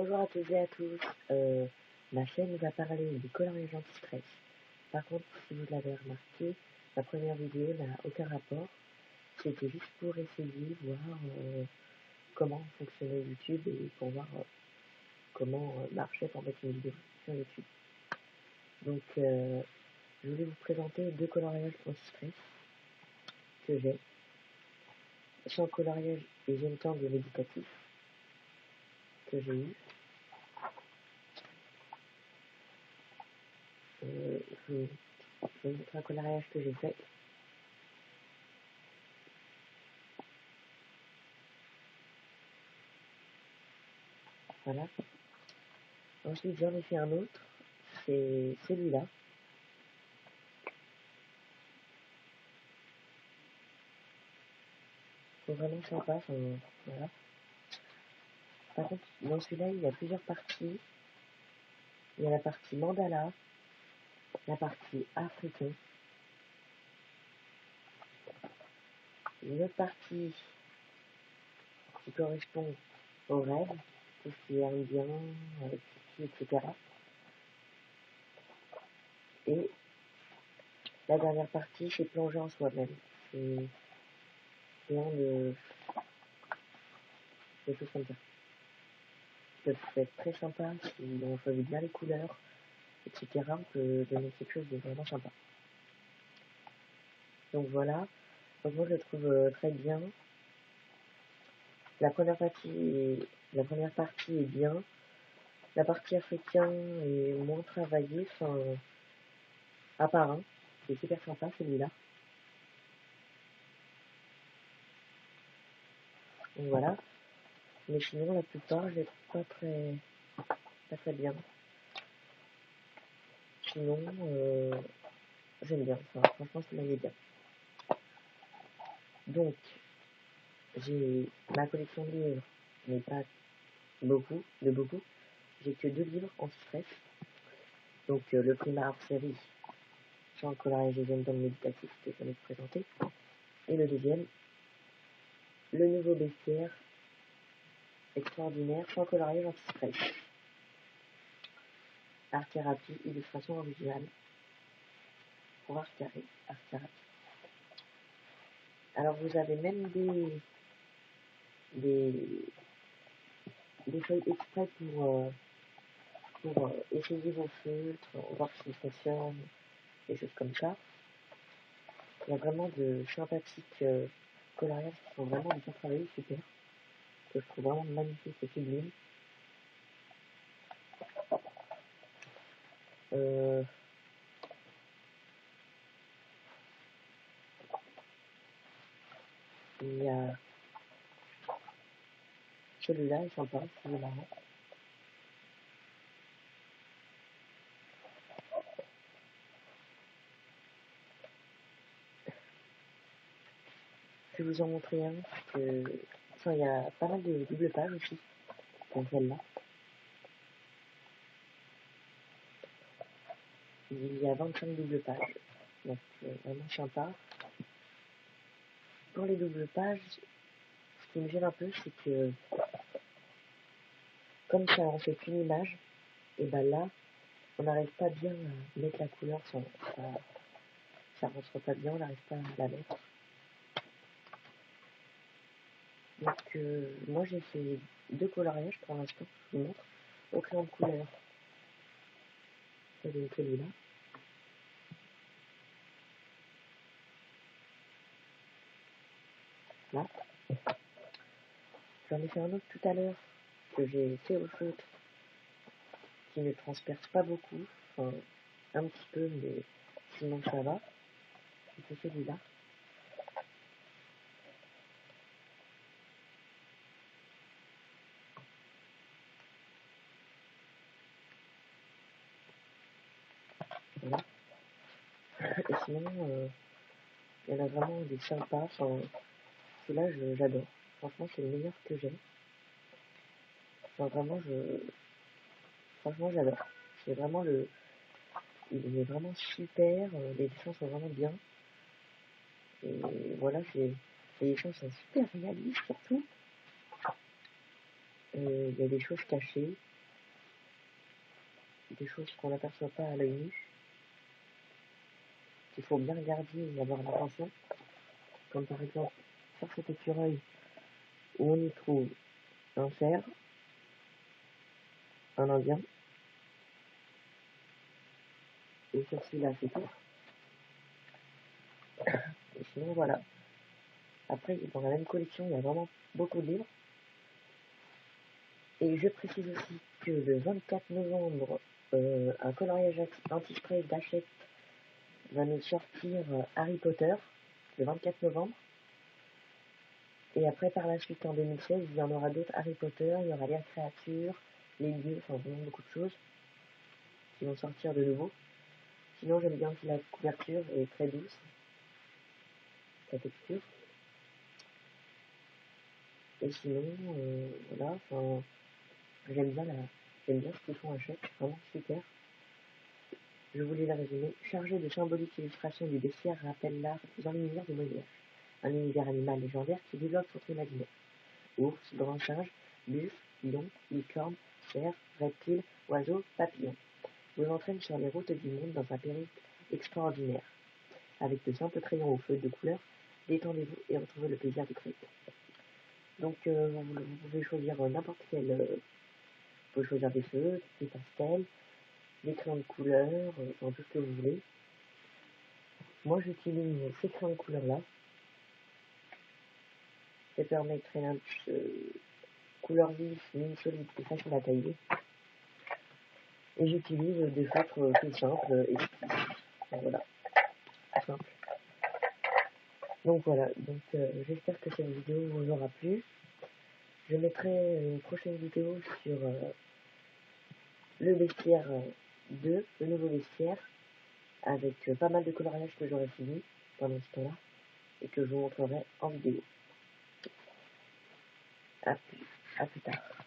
Bonjour à toutes et à tous. Ma chaîne va parler du coloriage anti-stress. Par contre, si vous l'avez remarqué, la première vidéo n'a aucun rapport. C'était juste pour essayer de voir comment fonctionnait YouTube et pour voir comment marchait pour mettre une vidéo sur YouTube. Donc, je voulais vous présenter deux coloriages anti-stress que j'ai. Sans coloriage et Gentangle méditatif que j'ai eu. Je vais vous montrer un coloriage que j'ai fait. Voilà. Ensuite, j'en ai fait un autre. C'est celui-là. C'est vraiment sympa. Voilà. Par contre, dans celui-là, il y a plusieurs parties. Il y a la partie mandala, la partie africain, une autre partie qui correspond au rêve, tout ce qui est indien, etc. Et la dernière partie, c'est plonger en soi-même. C'est plein de choses comme ça. Ça peut être très sympa si on choisit bien les couleurs, etc. On peut donner quelque chose de vraiment sympa. Donc voilà. Donc moi je le trouve très bien. La première partie est bien. La partie africaine est moins travaillée, enfin, à part un. C'est super sympa celui-là. Donc voilà. Mais sinon la plupart je les trouve pas très bien. Sinon j'aime bien. Enfin, franchement ça m'allait bien. Donc j'ai ma collection de livres, mais pas beaucoup. J'ai que 2 livres anti-stress. Donc le premier hors série, sans le coloriage et dans le méditatif que je viens de présenter. Et le deuxième, le nouveau bestiaire extraordinaire, sans coloriage anti-stress. Art thérapie, illustration originale. Pour art thérapie. Alors vous avez même des feuilles exprès pour essayer vos feutres, voir s'ils fonctionnent, des choses comme ça. Il y a vraiment de sympathiques coloriages qui sont vraiment bien travaillés, super. Que je trouve vraiment magnifique et sublime. Il y a celui-là, est sympa, c'est marrant. Je vais vous en montrer un, enfin, il y a pas mal de double pages aussi, comme celle-là. Il y a 25 doubles pages, donc vraiment sympa. Pour les doubles pages, ce qui me gêne un peu, c'est que comme ça en fait qu'une image, et ben là, on n'arrive pas bien à mettre la couleur, ça rentre pas bien, on n'arrive pas à la mettre. Donc moi j'ai fait 2 coloriages pour l'instant, je vous montre, au crayon de couleur. C'est celui-là. Là. J'en ai fait un autre tout à l'heure que j'ai fait au feutre qui ne transperce pas beaucoup, enfin un petit peu, mais sinon ça va. C'est celui-là. Voilà. Et sinon, il y en a vraiment des sympas. Enfin, celui-là, j'adore. Franchement, c'est le meilleur que j'ai. Enfin, vraiment, franchement, j'adore. C'est vraiment il est vraiment super. Les dessins sont vraiment bien. Et voilà, les dessins sont super réalistes surtout. il y a des choses cachées, des choses qu'on n'aperçoit pas à l'œil nu, qu'il faut bien regarder et avoir l'attention, comme par exemple sur cet écureuil où on y trouve un cerf, un indien, et sur celui-là c'est tout. Et sinon voilà. Après, dans la même collection, il y a vraiment beaucoup de livres. Et je précise aussi que le 24 novembre, un coloriage anti-spray d'Hachette va nous sortir Harry Potter, le 24 novembre. Et après, par la suite, en 2016, il y en aura d'autres Harry Potter, il y aura les créatures, les lieux, enfin vraiment beaucoup de choses qui vont sortir de nouveau. Sinon, j'aime bien aussi la couverture, elle est très douce, la texture. Et sinon, voilà, enfin, j'aime bien ce qu'ils font Hachette, vraiment super. Je voulais la résumer. Chargé de symboliques illustrations du bestiaire rappelle l'art dans l'univers du Moyen-Âge. Un univers animal légendaire qui développe son imaginaire. Ours, grand singe, buffle, lion, licorne, cerf, reptile, oiseau, papillon. Vous entraîne sur les routes du monde dans un périple extraordinaire. Avec de simples crayons aux feuilles de couleur, détendez-vous et retrouvez le plaisir de créer. Donc vous pouvez choisir n'importe quel... vous pouvez choisir des feux, des pastels, des crayons de couleur, enfin tout ce que vous voulez. Moi j'utilise ces crayons de couleur là. Ça permet de créer un couleur vive, mine solide et facile à tailler. Et j'utilise des feutres tout simples et voilà, tout simple. Donc voilà, j'espère que cette vidéo vous aura plu. Je mettrai une prochaine vidéo sur le bestiaire 2, le nouveau bestiaire, avec pas mal de coloriage que j'aurai fini pendant ce temps-là et que je vous montrerai en vidéo. À plus tard.